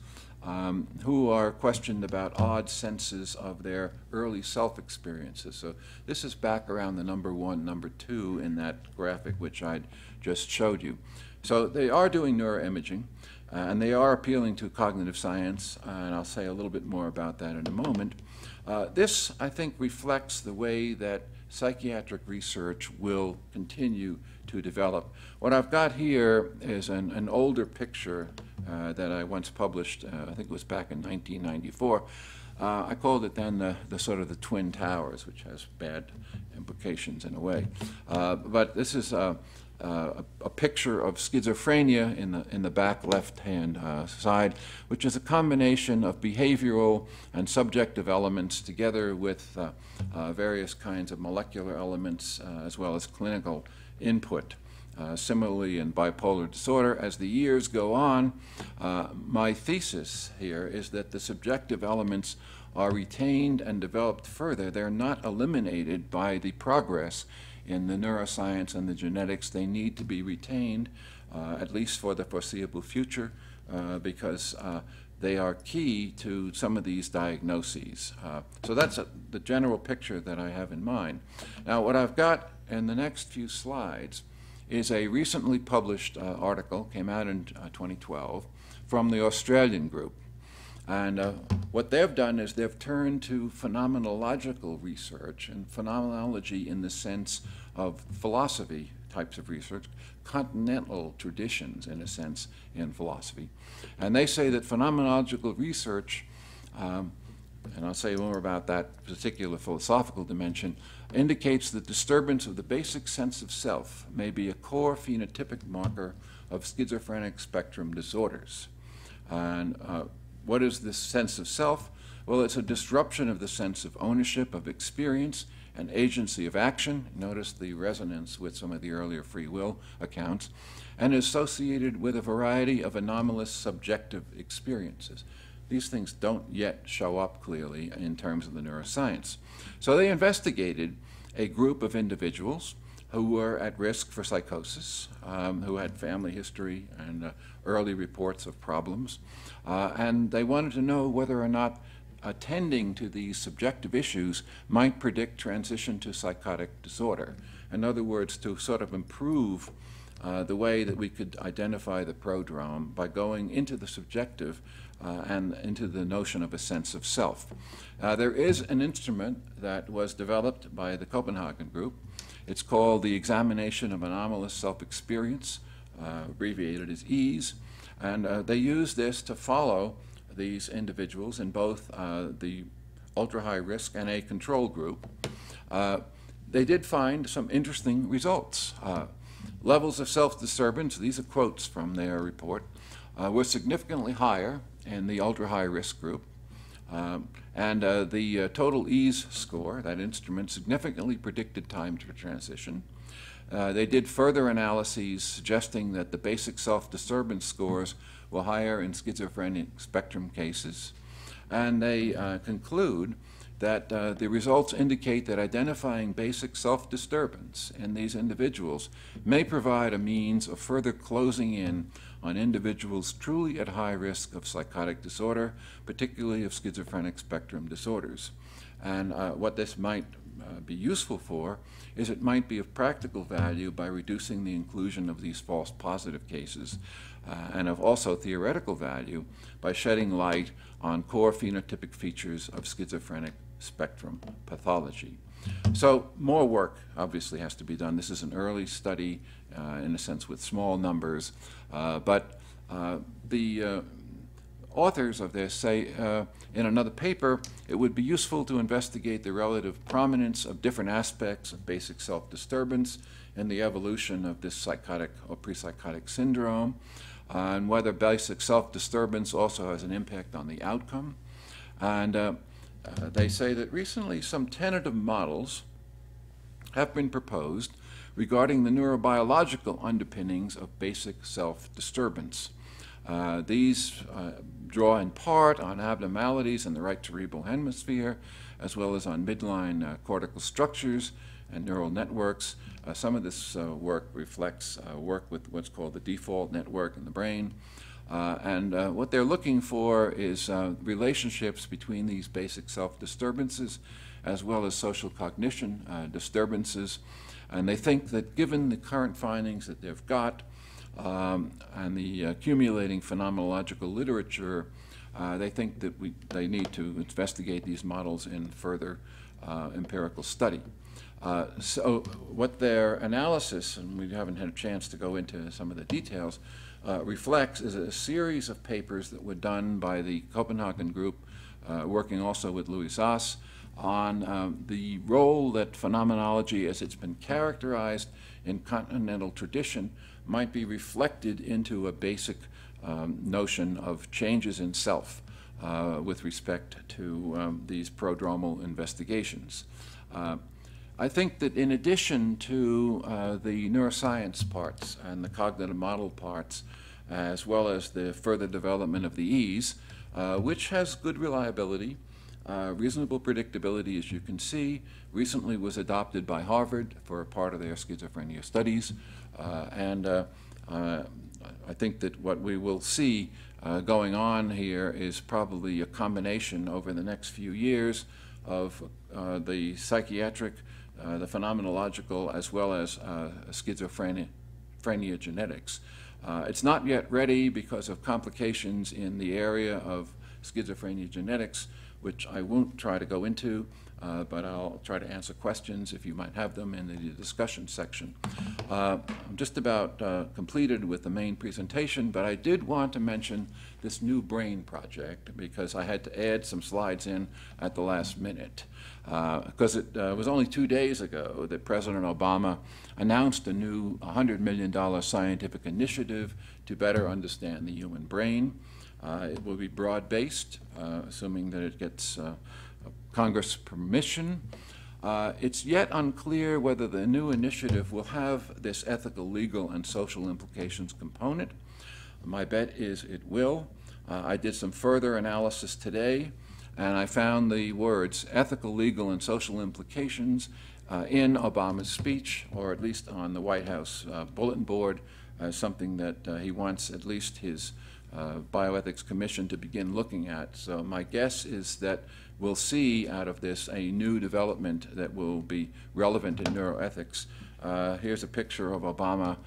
who are questioned about odd senses of their early self-experiences. So this is back around the number 1, number 2 in that graphic which I just showed you. So they are doing neuroimaging, and they are appealing to cognitive science, and I'll say a little bit more about that in a moment. This, I think, reflects the way that psychiatric research will continue to develop. What I've got here is an older picture that I once published, I think it was back in 1994. I called it then the sort of the Twin Towers, which has bad implications in a way. But this is a picture of schizophrenia in the back left-hand side, which is a combination of behavioral and subjective elements together with various kinds of molecular elements as well as clinical input. Similarly, in bipolar disorder, as the years go on, my thesis here is that the subjective elements are retained and developed further. They're not eliminated by the progress in the neuroscience and the genetics. They need to be retained, at least for the foreseeable future, because they are key to some of these diagnoses. So that's the general picture that I have in mind. Now, what I've got in the next few slides is a recently published article, came out in 2012, from the Australian group. And what they've done is they've turned to phenomenological research and phenomenology in the sense of philosophy types of research, continental traditions in a sense in philosophy. And they say that phenomenological research, and I'll say more about that particular philosophical dimension, indicates that disturbance of the basic sense of self may be a core phenotypic marker of schizophrenic spectrum disorders. And what is this sense of self? Well, it's a disruption of the sense of ownership, of experience, and agency of action. Notice the resonance with some of the earlier free will accounts, and is associated with a variety of anomalous subjective experiences. These things don't yet show up clearly in terms of the neuroscience. So they investigated a group of individuals who were at risk for psychosis, who had family history and early reports of problems, and they wanted to know whether or not attending to these subjective issues might predict transition to psychotic disorder. In other words, to sort of improve the way that we could identify the prodrome by going into the subjective and into the notion of a sense of self. There is an instrument that was developed by the Copenhagen group. It's called the Examination of Anomalous Self-Experience, abbreviated as EASE, and they use this to follow these individuals in both the ultra-high risk and a control group. They did find some interesting results. Levels of self-disturbance, these are quotes from their report, were significantly higher in the ultra-high risk group. And the total ease score, that instrument, significantly predicted time to transition. They did further analyses suggesting that the basic self-disturbance scores were higher in schizophrenic spectrum cases. And they conclude that the results indicate that identifying basic self-disturbance in these individuals may provide a means of further closing in on individuals truly at high risk of psychotic disorder, particularly of schizophrenic spectrum disorders. And what this might be useful for is it might be of practical value by reducing the inclusion of these false positive cases, and of also theoretical value by shedding light on core phenotypic features of schizophrenic spectrum pathology. So more work obviously has to be done. This is an early study in a sense with small numbers, but the authors of this say in another paper it would be useful to investigate the relative prominence of different aspects of basic self-disturbance in the evolution of this psychotic or pre-psychotic syndrome, and whether basic self-disturbance also has an impact on the outcome. And they say that recently some tentative models have been proposed regarding the neurobiological underpinnings of basic self-disturbance. These draw in part on abnormalities in the right cerebral hemisphere, as well as on midline cortical structures and neural networks. Some of this work reflects work with what's called the default network in the brain. And what they're looking for is relationships between these basic self-disturbances as well as social cognition disturbances. And they think that given the current findings that they've got and the accumulating phenomenological literature, they think that they need to investigate these models in further empirical study. So what their analysis, and we haven't had a chance to go into some of the details, reflects is a series of papers that were done by the Copenhagen group, working also with Louis Sass, on the role that phenomenology, as it's been characterized in continental tradition, might be reflected into a basic notion of changes in self with respect to these prodromal investigations. I think that in addition to the neuroscience parts and the cognitive model parts, as well as the further development of the E's, which has good reliability, reasonable predictability, as you can see, recently was adopted by Harvard for a part of their schizophrenia studies. I think that what we will see going on here is probably a combination over the next few years of the psychiatric, the phenomenological, as well as schizophrenia genetics. It's not yet ready because of complications in the area of schizophrenia genetics, which I won't try to go into, but I'll try to answer questions if you might have them in the discussion section. I'm just about completed with the main presentation, but I did want to mention this new brain project because I had to add some slides in at the last minute. Because it was only 2 days ago that President Obama announced a new $100 million scientific initiative to better understand the human brain. It will be broad-based, assuming that it gets Congress permission. It's yet unclear whether the new initiative will have this ethical, legal, and social implications component. My bet is it will. I did some further analysis today, and I found the words ethical, legal, and social implications in Obama's speech, or at least on the White House bulletin board, as something that he wants at least his Bioethics Commission to begin looking at. So my guess is that we'll see out of this a new development that will be relevant in neuroethics. Here's a picture of Obama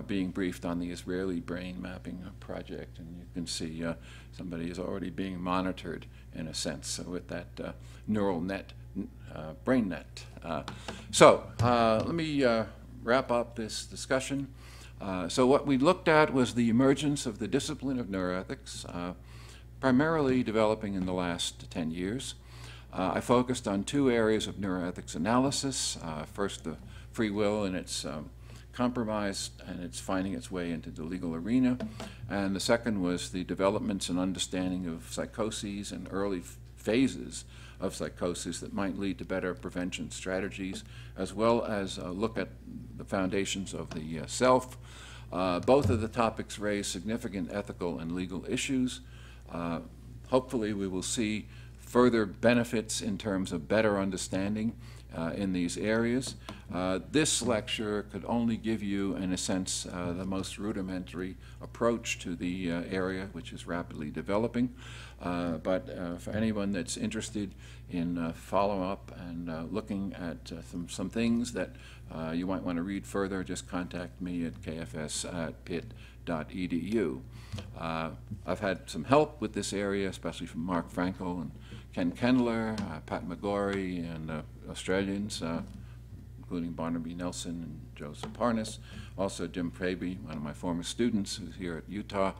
being briefed on the Israeli brain mapping project, and you can see somebody is already being monitored in a sense, so with that neural net, brain net. Let me wrap up this discussion. So what we looked at was the emergence of the discipline of neuroethics, primarily developing in the last 10 years. I focused on 2 areas of neuroethics analysis. First, the free will and its compromise, and it's finding its way into the legal arena. And the second was the developments and understanding of psychoses and early phases of psychosis that might lead to better prevention strategies, as well as look at the foundations of the self. Both of the topics raise significant ethical and legal issues. Hopefully we will see further benefits in terms of better understanding in these areas. This lecture could only give you, in a sense, the most rudimentary approach to the area, which is rapidly developing. But for anyone that's interested in follow-up and looking at some things that you might want to read further, just contact me at kfs@pitt.edu. I've had some help with this area, especially from Mark Frankel and Ken Kendler, Pat McGorry, and Australians, including Barnaby Nelson and Joseph Parnas. Also Jim Faby, one of my former students who's here at Utah.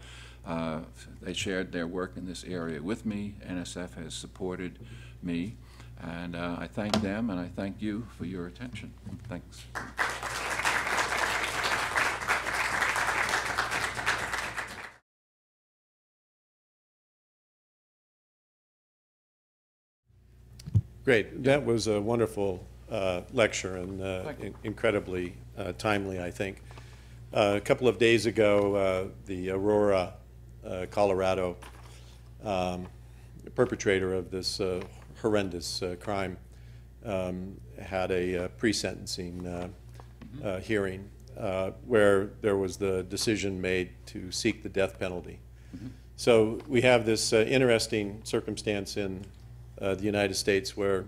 They shared their work in this area with me. NSF has supported me, and I thank them, and I thank you for your attention. Thanks. Great. That was a wonderful lecture and incredibly timely, I think. A couple of days ago, the Aurora, Colorado perpetrator of this horrendous crime had a pre-sentencing hearing where there was the decision made to seek the death penalty. Mm-hmm. So we have this interesting circumstance in the United States where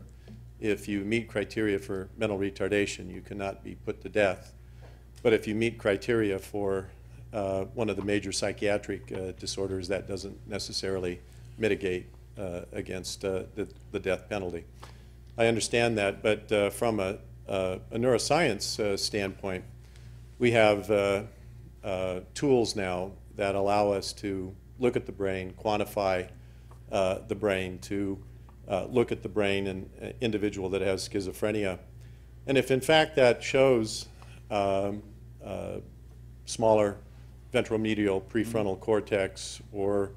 if you meet criteria for mental retardation, you cannot be put to death. But if you meet criteria for one of the major psychiatric disorders, that doesn't necessarily mitigate against the death penalty. I understand that, but from a neuroscience standpoint, we have tools now that allow us to look at the brain, quantify the brain, to look at the brain in an individual that has schizophrenia. And if in fact that shows smaller ventromedial prefrontal cortex or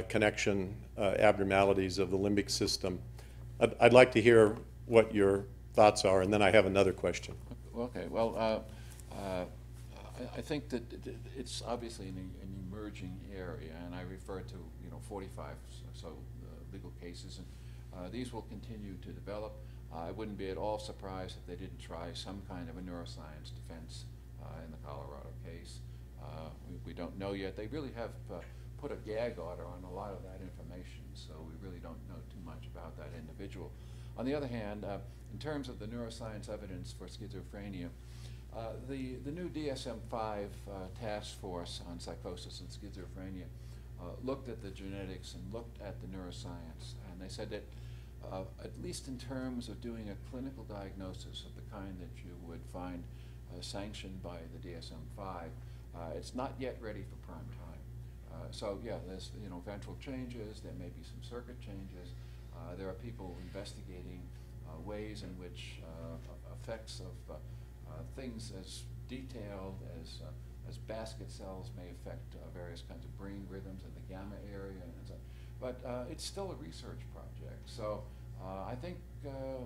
connection abnormalities of the limbic system, I'd like to hear what your thoughts are, and then I have another question. Okay, well, I think that it's obviously an emerging area, and I refer to 45 so legal cases, and these will continue to develop. I wouldn't be at all surprised if they didn't try some kind of a neuroscience defense in the Colorado case. We don't know yet. They really have put a gag order on a lot of that information, so we really don't know too much about that individual. On the other hand, in terms of the neuroscience evidence for schizophrenia, the new DSM-5 task force on psychosis and schizophrenia looked at the genetics and looked at the neuroscience, and they said that at least in terms of doing a clinical diagnosis of the kind that you would find sanctioned by the DSM-5, it's not yet ready for prime time. So yeah, there's ventral changes, there may be some circuit changes. There are people investigating ways in which effects of things as detailed as basket cells may affect various kinds of brain rhythms in the gamma area, and so. But it's still a research project. So I think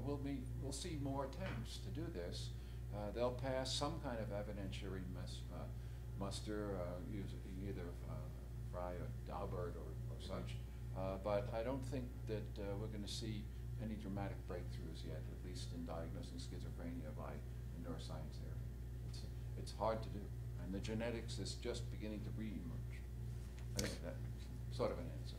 we'll see more attempts to do this. They'll pass some kind of evidentiary muster, either Fry or Daubert or such. But I don't think that we're going to see any dramatic breakthroughs yet, at least in diagnosing schizophrenia by the neuroscience area. It's hard to do, and the genetics is just beginning to re-emerge. I think that's sort of an answer.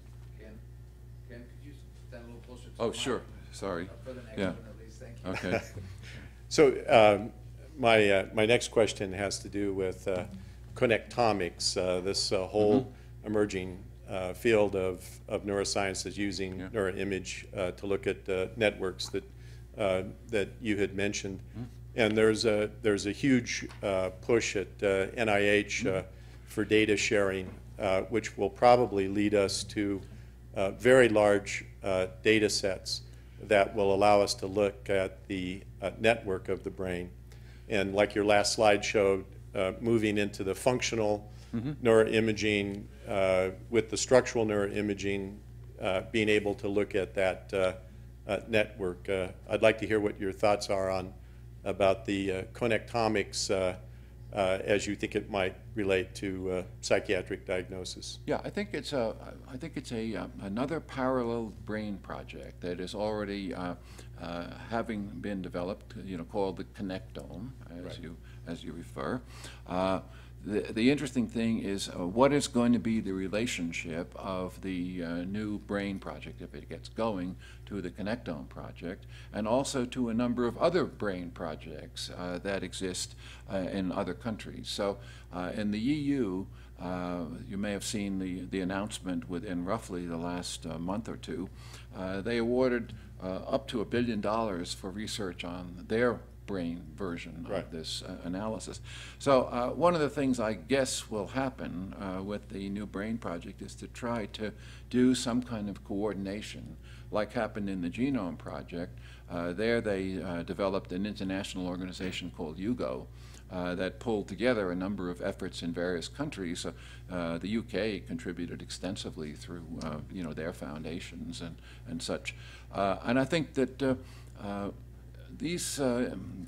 Ken, could you stand a little closer to Oh, the sure. mic? Sorry. For the next Yeah. one, at least. Thank you. Okay. So my next question has to do with connectomics, this whole emerging field of neuroscience that's using neuroimage to look at networks that you had mentioned. And there's a huge push at NIH for data sharing, which will probably lead us to very large data sets that will allow us to look at the network of the brain. And like your last slide showed, moving into the functional neuroimaging with the structural neuroimaging, being able to look at that network. I'd like to hear what your thoughts are about the connectomics as you think it might relate to psychiatric diagnosis. Yeah, I think it's another parallel brain project that is already having been developed. Called the connectome, as you refer. The interesting thing is what is going to be the relationship of the new brain project, if it gets going, to the connectome project, and also to a number of other brain projects that exist in other countries. So in the EU, you may have seen the announcement within roughly the last month or two. They awarded up to $1 billion for research on their brain version of this analysis. So one of the things I guess will happen with the new brain project is to try to do some kind of coordination like happened in the genome project. There they developed an international organization called UGO that pulled together a number of efforts in various countries. The UK contributed extensively through their foundations and such. And I think that these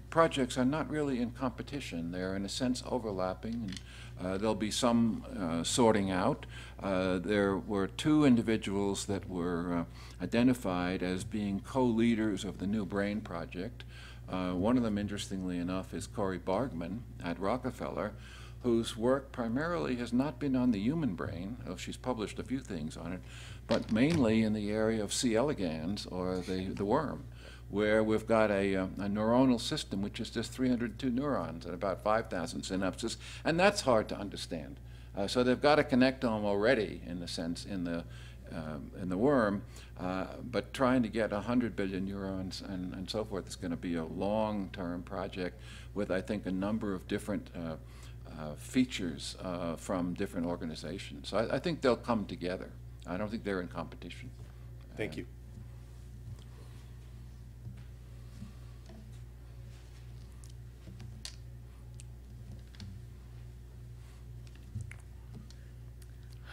projects are not really in competition. They're in a sense overlapping, and there'll be some sorting out. There were two individuals that were identified as being co-leaders of the New Brain Project. One of them, interestingly enough, is Corey Bargman at Rockefeller, whose work primarily has not been on the human brain. She's published a few things on it, but mainly in the area of C. elegans, or the worm, where we've got a neuronal system which is just 302 neurons and about 5,000 synapses, and that's hard to understand. So they've got a connectome already, in the sense, in the worm, but trying to get 100 billion neurons and so forth is going to be a long-term project with, I think, a number of different features from different organizations. So I think they'll come together. I don't think they're in competition. Thank you.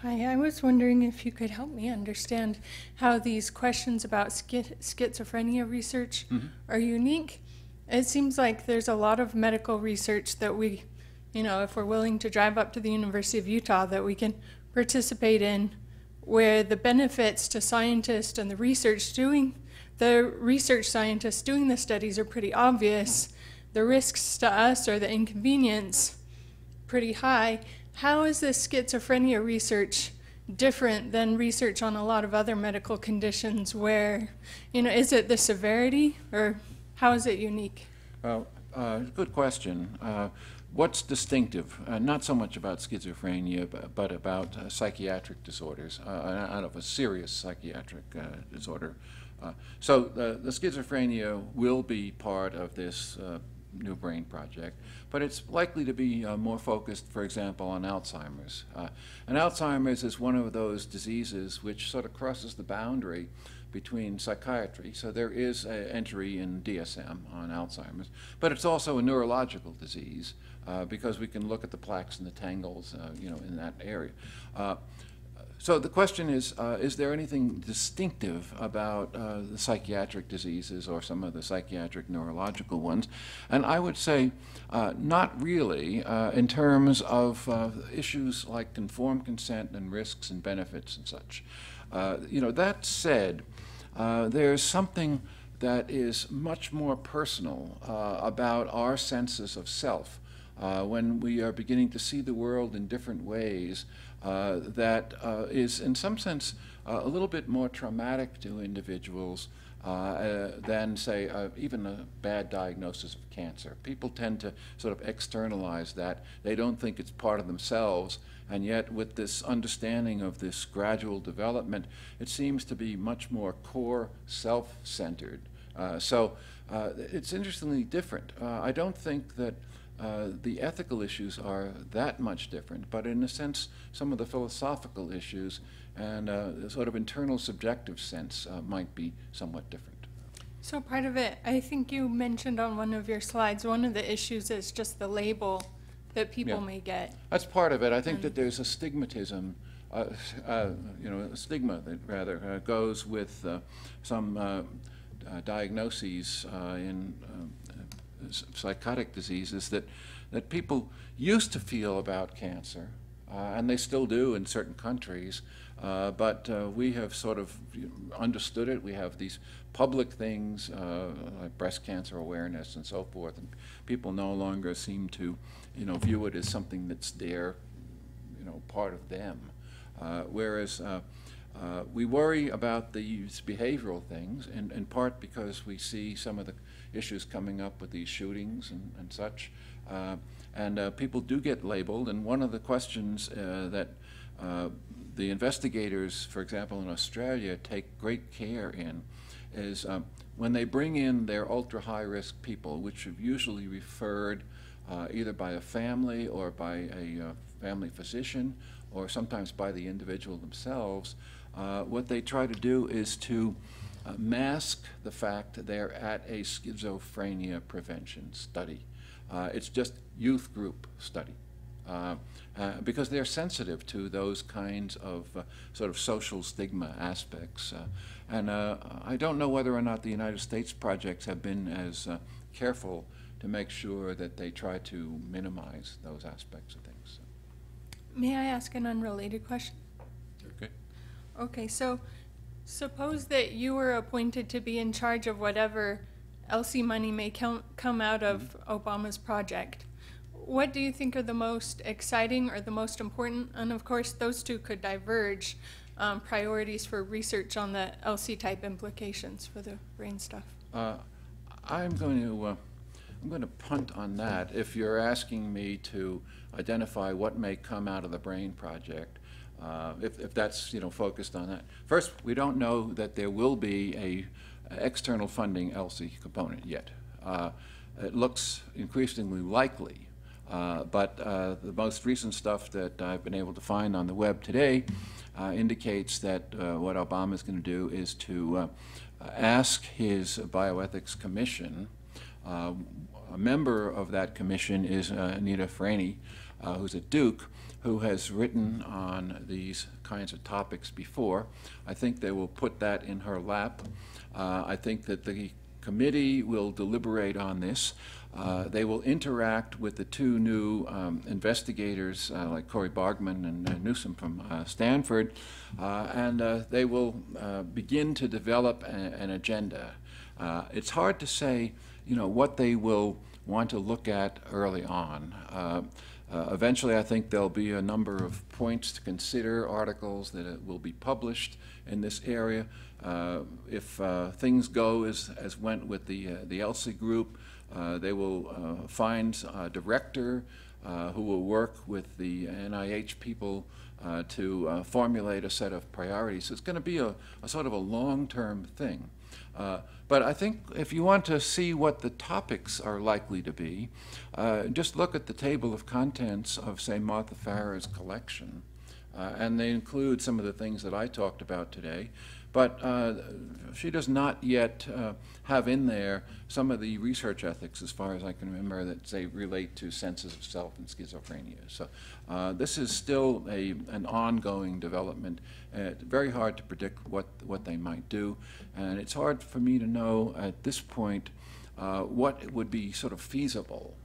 Hi, I was wondering if you could help me understand how these questions about schizophrenia research are unique. It seems like there's a lot of medical research that we, if we're willing to drive up to the University of Utah, that we can participate in, where the benefits to scientists and the research scientists doing the studies are pretty obvious. The risks to us or the inconvenience pretty high. How is this schizophrenia research different than research on a lot of other medical conditions where, is it the severity or how is it unique? Well, good question. What's distinctive, not so much about schizophrenia, but about psychiatric disorders, out of a serious psychiatric disorder. So the schizophrenia will be part of this New Brain Project, but it's likely to be more focused, for example, on Alzheimer's. And Alzheimer's is one of those diseases which sort of crosses the boundary between psychiatry. So there is an entry in DSM on Alzheimer's, but it's also a neurological disease because we can look at the plaques and the tangles, in that area. So the question is there anything distinctive about the psychiatric diseases or some of the psychiatric neurological ones? And I would say not really in terms of issues like informed consent and risks and benefits and such. That said, there's something that is much more personal about our senses of self when we are beginning to see the world in different ways that is in some sense a little bit more traumatic to individuals than, say, even a bad diagnosis of cancer. People tend to sort of externalize that. They don't think it's part of themselves, and yet with this understanding of this gradual development, it seems to be much more core self-centered. So it's interestingly different. I don't think that the ethical issues are that much different, but in a sense, some of the philosophical issues and the sort of internal subjective sense might be somewhat different. So part of it, I think you mentioned on one of your slides, one of the issues is just the label that people may get. That's part of it. I think that there's a stigmatism, a stigma that rather goes with some diagnoses in psychotic diseases that people used to feel about cancer, and they still do in certain countries, but we have sort of understood it. We have these public things like breast cancer awareness and so forth, and people no longer seem to view it as something that's their part of them, whereas we worry about these behavioral things, in part because we see some of the issues coming up with these shootings and such. And people do get labeled, and one of the questions that the investigators, for example, in Australia, take great care in is when they bring in their ultra-high-risk people, which are usually referred either by a family or by a family physician, or sometimes by the individual themselves, what they try to do is to mask the fact that they're at a schizophrenia prevention study. It's just youth group study because they're sensitive to those kinds of sort of social stigma aspects. And I don't know whether or not the United States projects have been as careful to make sure that they try to minimize those aspects of things. May I ask an unrelated question? Okay. Okay, so suppose that you were appointed to be in charge of whatever LC money may come out of Obama's project. What do you think are the most exciting or the most important? And of course, those two could diverge, priorities for research on the LC type implications for the brain stuff. I'm going to punt on that. If you're asking me to identify what may come out of the brain project, if that's focused on that. First, we don't know that there will be a external funding LC component yet. It looks increasingly likely, but the most recent stuff that I've been able to find on the web today indicates that what Obama is going to do is to ask his bioethics commission a member of that commission is Anita Franey, who's at Duke, who has written on these kinds of topics before. I think they will put that in her lap. I think that the committee will deliberate on this. They will interact with the two new investigators like Corey Bargman and Newsom from Stanford, and they will begin to develop an agenda. It's hard to say, what they will want to look at early on. Eventually, I think there'll be a number of points to consider, articles that will be published in this area. If things go as went with the ELSI group, they will find a director who will work with the NIH people to formulate a set of priorities. So it's going to be a sort of a long-term thing. But I think if you want to see what the topics are likely to be, just look at the table of contents of, say, Martha Farah's collection. And they include some of the things that I talked about today. But she does not yet have in there some of the research ethics, as far as I can remember, that say relate to senses of self and schizophrenia. So this is still an ongoing development. It's very hard to predict what they might do, and it's hard for me to know at this point what would be sort of feasible.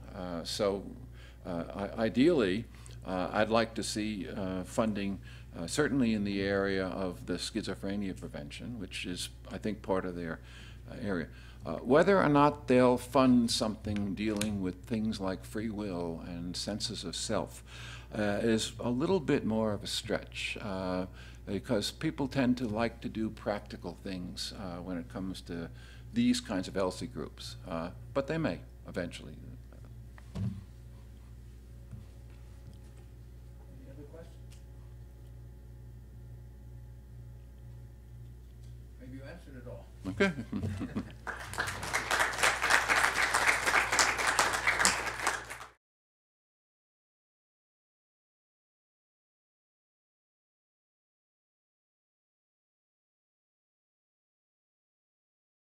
Ideally, I'd like to see funding certainly in the area of the schizophrenia prevention, which is, I think, part of their area. Whether or not they'll fund something dealing with things like free will and senses of self is a little bit more of a stretch, because people tend to like to do practical things when it comes to these kinds of ELSI groups, but they may eventually. You answered it all. Okay.